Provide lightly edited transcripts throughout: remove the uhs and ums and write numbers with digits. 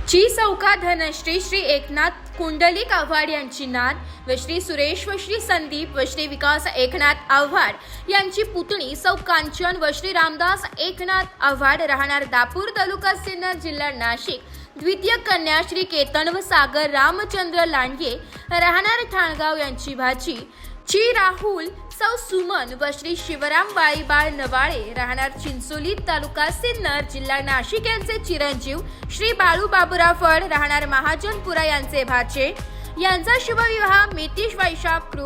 ची चौका धनश्री श्री एकनाथ कुंडलिक आव्हाड यांची नात व श्री सुरेश व श्री संदीप व श्री विकास एकनाथ आव्हाड यांची पुतणी सौ कांचन व श्री रामदास एकनाथ आव्हाड राहणार दापूर तालुका सिन्नर जिल्हा नाशिक, द्वितीय कन्या श्री केतन व सागर रामचंद्र लांडगे राहणार ठाणगाव यांची भाची ची राहुल सौ सुमन व श्री शिवराम बाळीबाळ नवाळे राहणार चिंचोली तालुका सिन्नर जिल्हा नाशिक यांचे चिरंजीव श्री बाळू बाबुराव फड राहणार महाजनपुरा यांचे भाचे यांचा शुभविवाह 29 वैशाख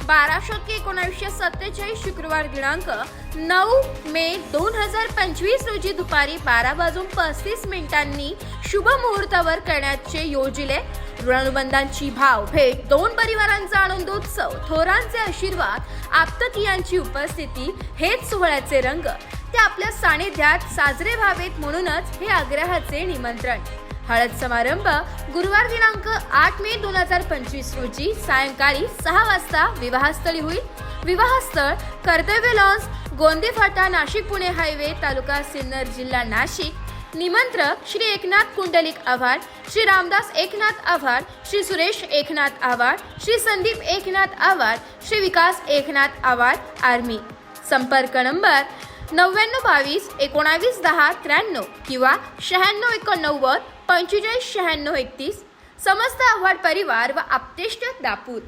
1947 शुक्रवार दिनांक 9 मे 2025 रोजी दुपारी 12:35 शुभ मुहूर्तावर करण्याचे योजिले। ऋणानुबंधांची भाव भेट, दोन परिवारांचा आनंदोत्सव, थोरांचे आशीर्वाद, आप्तकीयांची उपस्थिती हेच सोहळ्याचे रंग। ते आपल्या सानिध्यात साजरे व्हावेत म्हणूनच हे आग्रहाचे निमंत्रण। हळद समारंभ गुरुवार दिनांक 8 मे 2025 रोजी सायंकाळी 6 वाजता विवाहस्थळी होईल। विवाहस्थळ कर्तव्य लॉन्स, गोंदे फाटा, नाशिक पुणे हायवे, तालुका सिन्नर, जिल्हा नाशिक। निमंत्रक श्री एकनाथ कुंडलिक आव्हाड, श्री रामदास एकनाथ आव्हाड, श्री सुरेश एकनाथ आव्हाड, श्री संदीप एकनाथ आव्हाड, श्री विकास एकनाथ आव्हाड, आर्मी। संपर्क नंबर 9922 19 10 93 किंवा 96 89 45 96 31। समस्त आव्हाड परिवार व आप्तेष्ट दापूर।